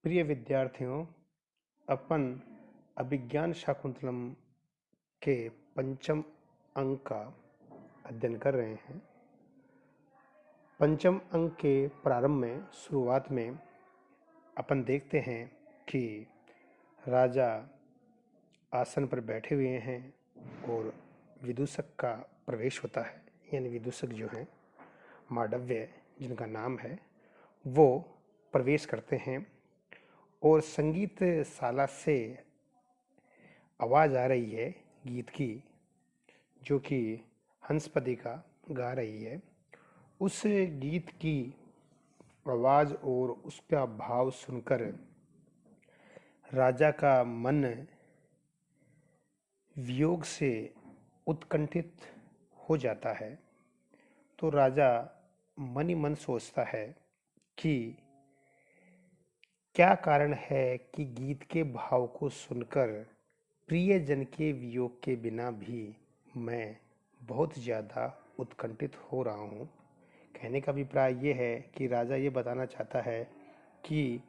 प्रिय विद्यार्थियों, अपन अभिज्ञान शाकुंतलम के पंचम अंक का अध्ययन कर रहे हैं। पंचम अंक के प्रारंभ में शुरुआत में अपन देखते हैं कि राजा आसन पर बैठे हुए हैं और विदूषक का प्रवेश होता है। यानी विदूषक जो हैं, मांडव्य जिनका नाम है, वो प्रवेश करते हैं और संगीत शाला से आवाज़ आ रही है गीत की, जो कि हंसपदिका गा रही है। उस गीत की आवाज़ और उसका भाव सुनकर राजा का मन वियोग से उत्कंठित हो जाता है। तो राजा मन ही मन सोचता है कि क्या कारण है कि गीत के भाव को सुनकर प्रियजन के वियोग के बिना भी मैं बहुत ज़्यादा उत्कंठित हो रहा हूँ। कहने का अभिप्राय ये है कि राजा ये बताना चाहता है कि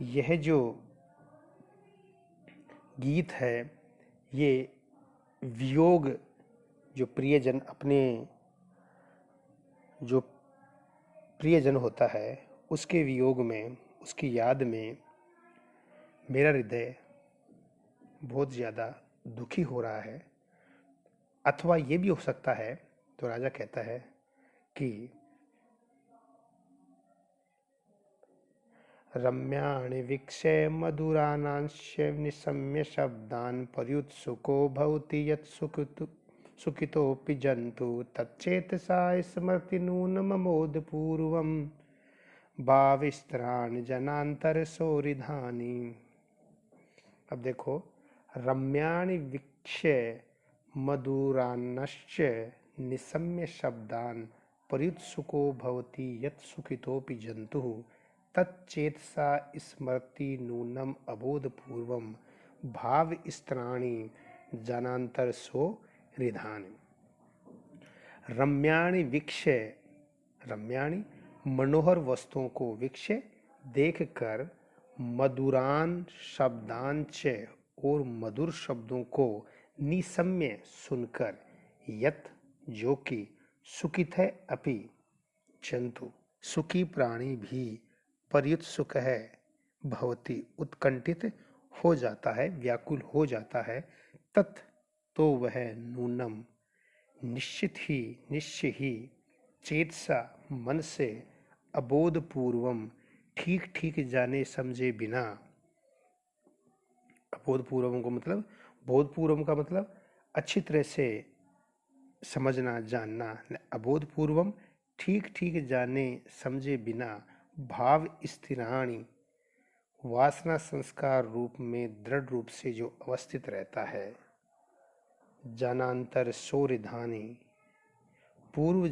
यह जो गीत है, ये वियोग जो प्रियजन अपने जो प्रियजन होता है उसके वियोग में, उसकी याद में मेरा हृदय बहुत ज़्यादा दुखी हो रहा है। अथवा ये भी हो सकता है, तो राजा कहता है कि रम्याणि वीक्ष्य मधुरानांश्च निशम्य शब्दान् पर्युत्सुको भवति यत् सुखितोऽपि जन्तु तच्चेतसा स्मरति नूनममोदपूर्वं भाविस्त्राणि जनान्तरसौरिधानि। अब देखो, रम्याणि वीक्ष्य मधुरान्श्च निशम्य शब्दान् पर्युत्सुको भवति यत् सुखितोऽपि जन्तुः तच्चेतसा स्मरति नूनम अबोधपूर्वम भावस्त्राणि जनान्तरसो रिधानि। रम्याणि वीक्ष्य, रम्याणि मनोहर वस्तुओं को, वीक्ष्य देखकर, मधुरान शब्दांच और मधुर शब्दों को, निशम्य सुनकर, यत जो कि, सुखित है अपि जंतु सुखी प्राणी भी, पर्युत्सुक है, भवति उत्कंठित हो जाता है, व्याकुल हो जाता है, तत् तो वह नूनम निश्चय ही चेतसा मन से, अबोध पूर्वम ठीक ठीक जाने समझे बिना, अबोध पूर्वम को मतलब, बोध पूर्वम का मतलब अच्छी तरह से समझना जानना, अबोध पूर्वम ठीक ठीक जाने समझे बिना, भाव स्थिराणि वासना संस्कार रूप में दृढ़ रूप से जो अवस्थित रहता है, जनांतर सौरिधानी पूर्व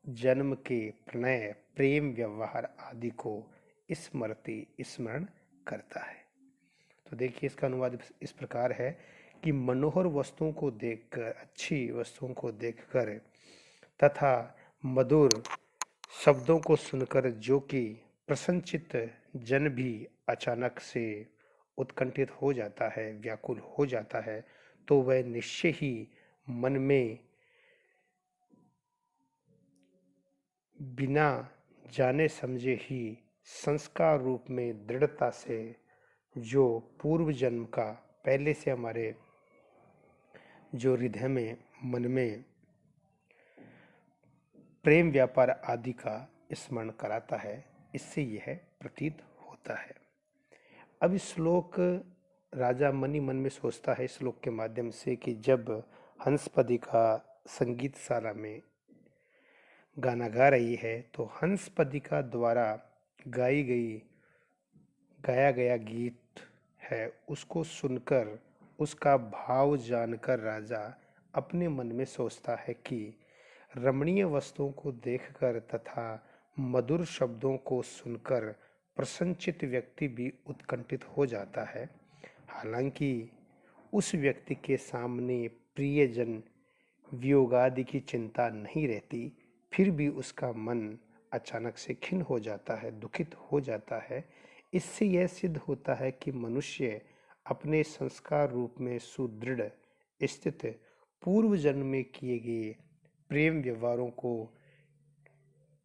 जन्म के प्रणय प्रेम व्यवहार आदि को स्मृति स्मरण करता है। तो देखिए, इसका अनुवाद इस प्रकार है कि मनोहर वस्तुओं को देखकर, अच्छी वस्तुओं को देखकर तथा मधुर शब्दों को सुनकर जो कि प्रसन्नचित्त जन भी अचानक से उत्कंठित हो जाता है, व्याकुल हो जाता है, तो वह निश्चय ही मन में बिना जाने समझे ही संस्कार रूप में दृढ़ता से जो पूर्व जन्म का, पहले से हमारे जो हृदय में, मन में प्रेम व्यापार आदि का स्मरण कराता है, इससे यह प्रतीत होता है। अब इस श्लोक, राजा मनी मन में सोचता है इस श्लोक के माध्यम से कि जब हंसपदिका संगीतशाला में गाना गा रही है, तो हंसपदिका द्वारा गाया गया गीत है, उसको सुनकर, उसका भाव जानकर राजा अपने मन में सोचता है कि रमणीय वस्तुओं को देखकर तथा मधुर शब्दों को सुनकर प्रसन्नचित्त व्यक्ति भी उत्कंठित हो जाता है। हालांकि उस व्यक्ति के सामने प्रियजन वियोगादि की चिंता नहीं रहती, फिर भी उसका मन अचानक से खिन्न हो जाता है, दुखित हो जाता है। इससे यह सिद्ध होता है कि मनुष्य अपने संस्कार रूप में सुदृढ़ स्थित पूर्व जन्म में किए गए प्रेम व्यवहारों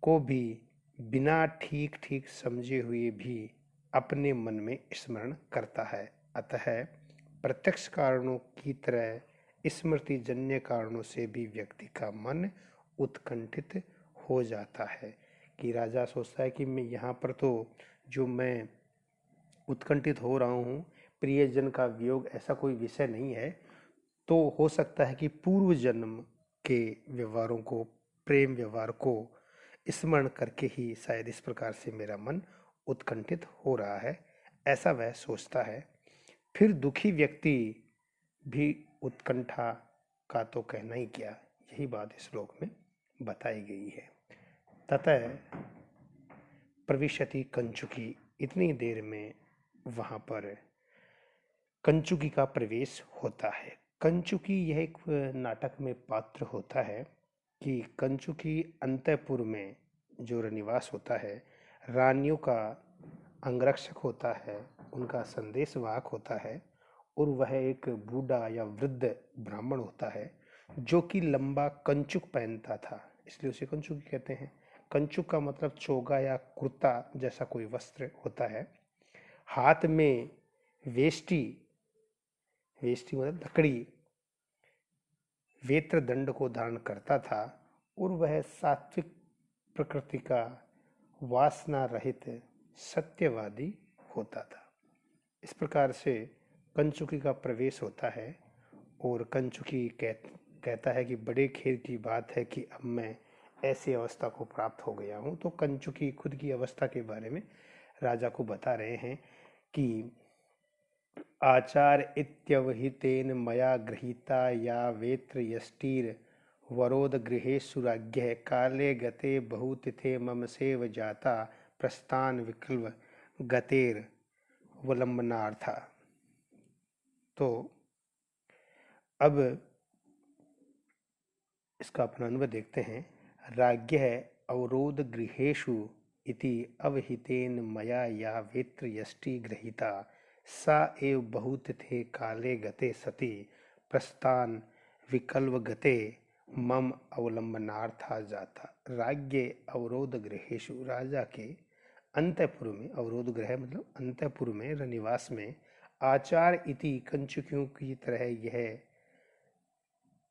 को भी बिना ठीक ठीक समझे हुए भी अपने मन में स्मरण करता है। अतः प्रत्यक्ष कारणों की तरह स्मृति जन्य कारणों से भी व्यक्ति का मन उत्कंठित हो जाता है। कि राजा सोचता है कि मैं यहाँ पर तो जो मैं उत्कंठित हो रहा हूँ, प्रियजन का वियोग ऐसा कोई विषय नहीं है, तो हो सकता है कि पूर्व जन्म के व्यवहारों को, प्रेम व्यवहार को स्मरण करके ही शायद इस प्रकार से मेरा मन उत्कंठित हो रहा है, ऐसा वह सोचता है। फिर दुखी व्यक्ति भी उत्कंठा का तो कहना ही क्या, यही बात इस श्लोक में बताई गई है। ततः प्रविशति कंचुकी, इतनी देर में वहाँ पर कंचुकी का प्रवेश होता है। कंचुकी यह एक नाटक में पात्र होता है कि कंचुकी अंतःपुर में जो रनिवास होता है, रानियों का अंगरक्षक होता है, उनका संदेशवाहक होता है, और वह एक बूढ़ा या वृद्ध ब्राह्मण होता है जो कि लंबा कंचुक पहनता था, इसलिए उसे कंचुकी कहते हैं। कंचुक का मतलब चोगा या कुर्ता जैसा कोई वस्त्र होता है। हाथ में वेष्टि, वेष्टि मतलब लकड़ी, वेत्र दंड को धारण करता था, और वह सात्विक प्रकृति का वासना रहित सत्यवादी होता था। इस प्रकार से कंचुकी का प्रवेश होता है, और कंचुकी कहता है कि बड़े खेद की बात है कि अब मैं ऐसी अवस्था को प्राप्त हो गया हूँ। तो कंचुकी खुद की अवस्था के बारे में राजा को बता रहे हैं कि आचार इत्यवहितेन मया गृहीता या वेत्र यष्टिर वरोद गृहेषु राज्ञः काले गते बहुतिथे मम सेव जाता प्रस्थान विकल्व गतेर वलंबनार्था। तो अब इसका अपना अनुवाद देखते हैं। राज्ञः अवरोध गृहेषु इति अवहितेन मया या वेत्र यष्टि गृहीता सा एव बहुतिथे काले गते सति प्रस्थान विकल्व गते मम अवलंबनार्था जाता। राज्ञ अवरोध गृहेषु, राजा के अंतःपुर में, अवरोध गृह मतलब अंतःपुर में, रनिवास में, आचार इति कंचुकियों की तरह यह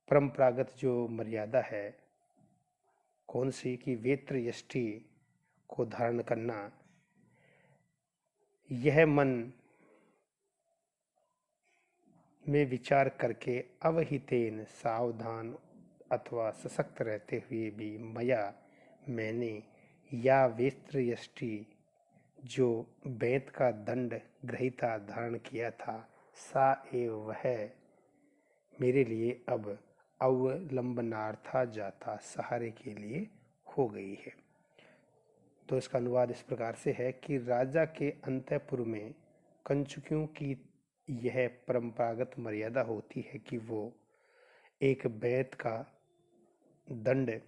परंपरागत जो मर्यादा है, कौन सी, कि वेत्र यष्टि को धारण करना, यह मन में विचार करके अवहितेन, सावधान अथवा सशक्त रहते हुए भी, मया मैंने, या वेत्र यष्टि जो बेंत का दंड ग्रहीता धारण किया था, सा एव वह मेरे लिए अब अवलंबनार्था जाता, सहारे के लिए हो गई है। तो इसका अनुवाद इस प्रकार से है कि राजा के अंतःपुर में कंचुकियों की यह परंपरागत मर्यादा होती है कि वो एक बेंत का दंड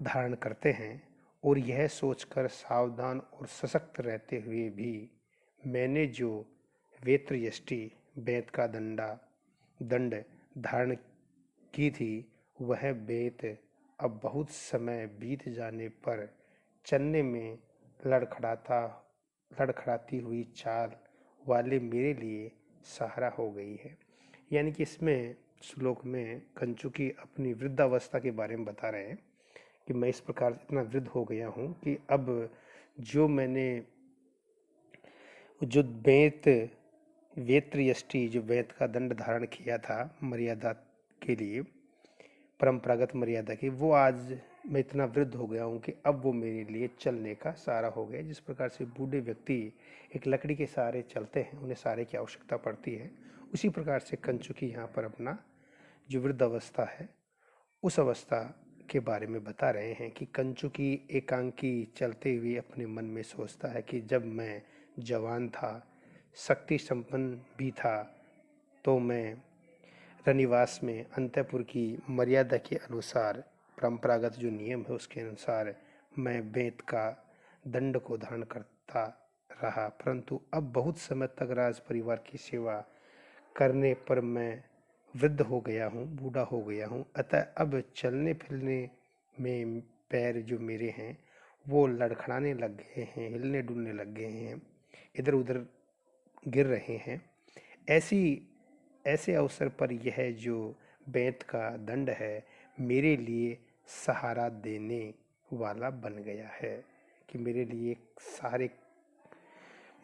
धारण करते हैं, और यह सोचकर सावधान और सशक्त रहते हुए भी मैंने जो वेत्र यष्टि, बेंत का दंड धारण की थी, वह बेंत अब बहुत समय बीत जाने पर चलने में लड़खड़ाती हुई चाल वाले मेरे लिए सहारा हो गई है। यानी कि इसमें श्लोक में कंचुकी अपनी वृद्धावस्था के बारे में बता रहे हैं कि मैं इस प्रकार इतना वृद्ध हो गया हूँ कि अब जो मैंने जो वेत्र यष्टि, जो वेद का दंड धारण किया था मर्यादा के लिए, परंपरागत मर्यादा की, वो आज मैं इतना वृद्ध हो गया हूँ कि अब वो मेरे लिए चलने का सहारा हो गया। जिस प्रकार से बूढ़े व्यक्ति एक लकड़ी के सहारे चलते हैं, उन्हें सहारे की आवश्यकता पड़ती है, उसी प्रकार से कंचुकी यहाँ पर अपना जो वृद्ध अवस्था है, उस अवस्था के बारे में बता रहे हैं कि कंचुकी एकांकी चलते हुए अपने मन में सोचता है कि जब मैं जवान था, शक्ति संपन्न भी था, तो मैं रनिवास में अंतःपुर की मर्यादा के अनुसार, परंपरागत जो नियम है उसके अनुसार मैं बेंत का दंड को धारण करता रहा, परंतु अब बहुत समय तक राज परिवार की सेवा करने पर मैं वृद्ध हो गया हूँ, बूढ़ा हो गया हूँ। अतः अब चलने फिरने में पैर जो मेरे हैं वो लड़खड़ाने लग गए हैं, हिलने डुलने लग गए हैं, इधर उधर गिर रहे हैं। ऐसी ऐसे अवसर पर यह जो बेंत का दंड है मेरे लिए सहारा देने वाला बन गया है, कि मेरे लिए सहारे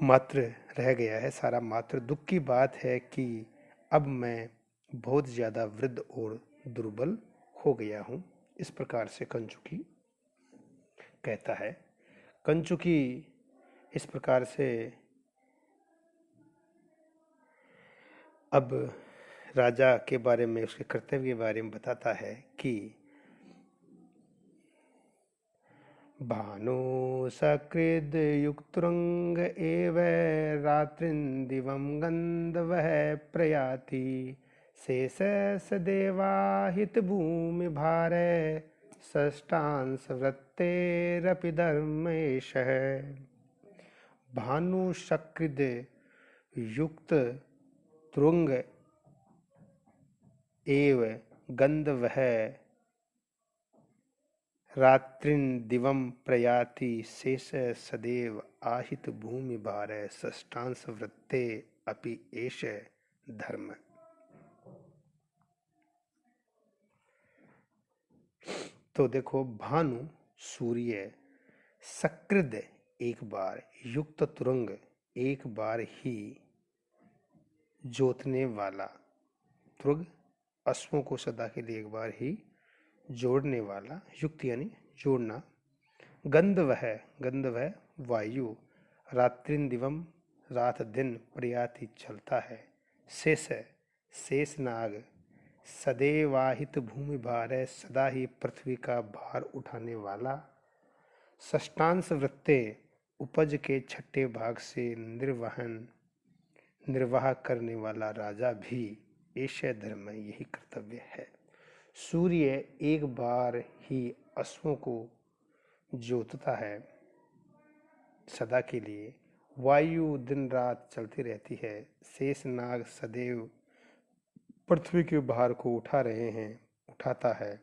मात्र रह गया है। सारा मात्र दुख की बात है कि अब मैं बहुत ज़्यादा वृद्ध और दुर्बल हो गया हूँ। इस प्रकार से कंचुकी कहता है। कंचुकी इस प्रकार से अब राजा के बारे में, उसके कर्तव्य के बारे में बताता है कि भानु सकृद युक्तुरंग एव रात्रिन्दिवं गंधवः प्रयाति शेष सदेवाहित भूमि भारे षष्ठांश वृत्तेरपि धर्मेशः। भानु सकृद युक्त तुरंग एव गंधवः रात्रिन दिवम प्रयाति शेष सदैव आहित भूमि भार षष्ठांश वृत्ते अपि एष धर्म। तो देखो, भानु सूर्य, सकृद एक बार, युक्त तुरंग एक बार ही जोतने वाला, तुरग अश्वों को सदा के लिए एक बार ही जोड़ने वाला, युक्त यानी जोड़ना, गंधवह वायु, रात्रिन दिवम रात दिन प्रयाति चलता है, शेष नाग, सदैवाहित भूमि भार है, सदा ही पृथ्वी का भार उठाने वाला, षष्ठांश वृत्ते उपज के छठे भाग से निर्वाह करने वाला राजा भी ऐसे धर्म में यही कर्तव्य है। सूर्य एक बार ही अश्वों को जोतता है सदा के लिए, वायु दिन रात चलती रहती है, शेष नाग सदैव पृथ्वी के भार को उठाता है,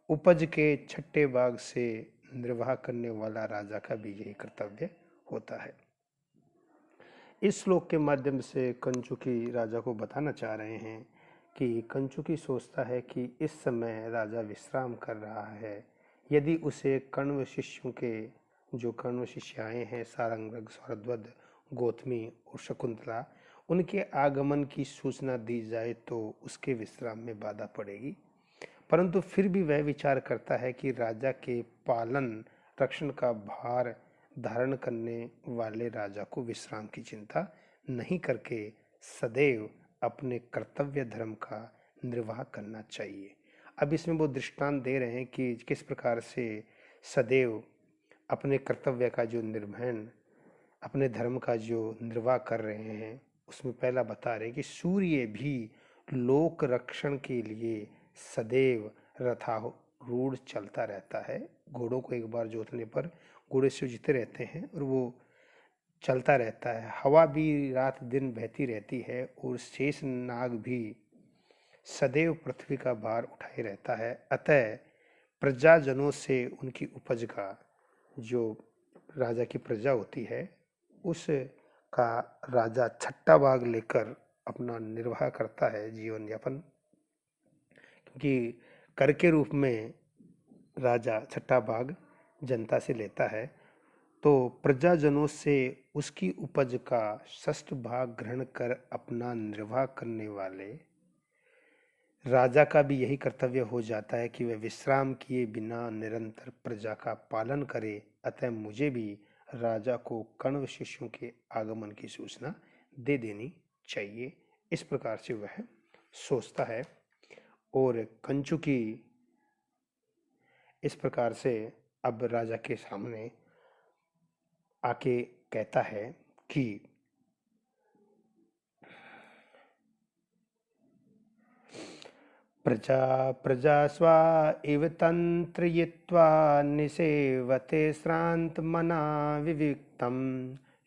उपज के छठे भाग से निर्वाह करने वाला राजा का भी यही कर्तव्य होता है। इस श्लोक के माध्यम से कंचुकी राजा को बताना चाह रहे हैं कि कंचुकी सोचता है कि इस समय राजा विश्राम कर रहा है। यदि उसे कण्व शिष्यों के, जो कण्व शिष्याएँ हैं, सारंगधर, स्वरध्वज, गौतमी और शकुंतला, उनके आगमन की सूचना दी जाए तो उसके विश्राम में बाधा पड़ेगी। परंतु फिर भी वह विचार करता है कि राजा के पालन रक्षण का भार धारण करने वाले राजा को विश्राम की चिंता नहीं करके सदैव अपने कर्तव्य धर्म का निर्वाह करना चाहिए। अब इसमें वो दृष्टांत दे रहे हैं कि किस प्रकार से सदैव अपने कर्तव्य का जो निर्वहन, अपने धर्म का जो निर्वाह कर रहे हैं। उसमें पहला बता रहे हैं कि सूर्य भी लोक रक्षण के लिए सदैव रथारूढ़ चलता रहता है। घोड़ों को एक बार जोतने पर घोड़े से जीते रहते हैं और वो चलता रहता है। हवा भी रात दिन बहती रहती है और शेष नाग भी सदैव पृथ्वी का भार उठाए रहता है। अतः प्रजाजनों से उनकी उपज का, जो राजा की प्रजा होती है, उस का राजा छठा भाग लेकर अपना निर्वाह करता है, जीवन यापन। क्योंकि कर के रूप में राजा छठा भाग जनता से लेता है, तो प्रजाजनों से उसकी उपज का षष्ठ भाग ग्रहण कर अपना निर्वाह करने वाले राजा का भी यही कर्तव्य हो जाता है कि वह विश्राम किए बिना निरंतर प्रजा का पालन करे। अतः मुझे भी राजा को कण्व शिष्यों के आगमन की सूचना दे देनी चाहिए। इस प्रकार से वह सोचता है और कंचुकी इस प्रकार से अब राजा के सामने आके कहता है कि प्रजा प्रजा स्वा इव तन्त्रयित्वा निसेवते श्रान्तमना विविक्तं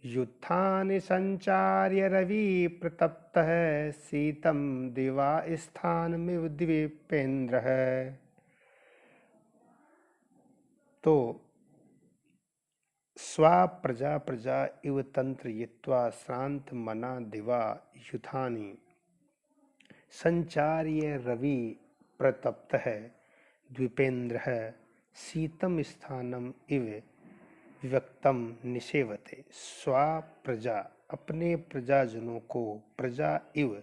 युत्थानि सञ्चार्य रविप्रतप्तः शीतं दिवा स्थानमिव द्वीपेन्द्रः। तो स्वा प्रजा प्रजा इव तन्त्रयित्वा श्रांत मना दिवा युधानि संचार्य रवि प्रतप्तः द्वीपेन्द्रः शीतम स्थानम इव विवक्तम निषेवते। स्वा प्रजा अपने प्रजाजनों को प्रजा इव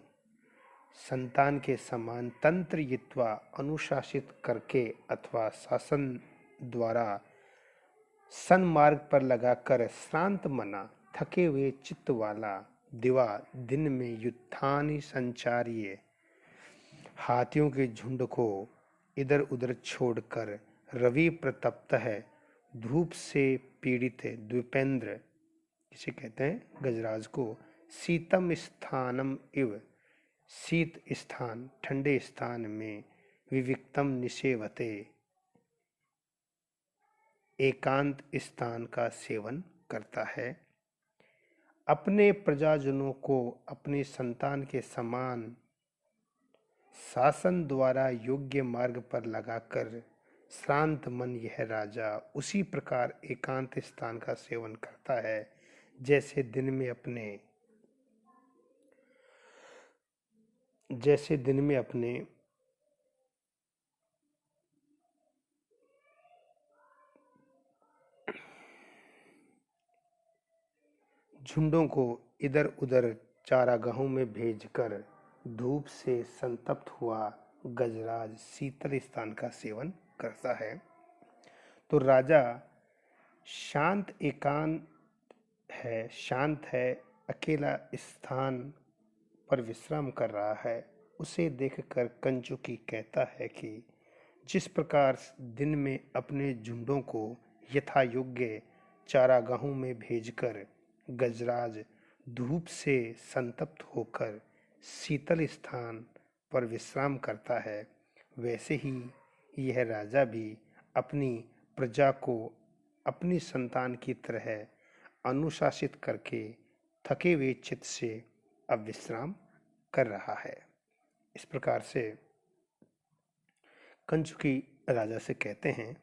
संतान के समान तंत्रयित्वा अनुशासित करके अथवा शासन द्वारा सन्मार्ग पर लगाकर श्रांत मना थके हुए चित्त वाला दिवा दिन में युद्धानि संचार्य हाथियों के झुंड को इधर उधर छोड़कर रवि प्रतप्त है धूप से पीड़ित द्वीपेंद्र इसे कहते हैं गजराज को शीतम स्थानम इव शीत स्थान ठंडे स्थान में विविक्तम निषेवते एकांत स्थान का सेवन करता है। अपने प्रजाजनों को अपने संतान के समान शासन द्वारा योग्य मार्ग पर लगाकर श्रांत मन यह राजा उसी प्रकार एकांत स्थान का सेवन करता है जैसे दिन में अपने झुंडों को इधर उधर चारागाहों में भेजकर धूप से संतप्त हुआ गजराज शीतल स्थान का सेवन करता है। तो राजा शांत है, अकेला स्थान पर विश्राम कर रहा है। उसे देखकर कंचुकी कहता है कि जिस प्रकार दिन में अपने झुंडों को यथा योग्य चारागाहों में भेजकर गजराज धूप से संतप्त होकर शीतल स्थान पर विश्राम करता है, वैसे ही यह राजा भी अपनी प्रजा को अपनी संतान की तरह अनुशासित करके थके हुए चित्त से अब विश्राम कर रहा है। इस प्रकार से कंचुकी राजा से कहते हैं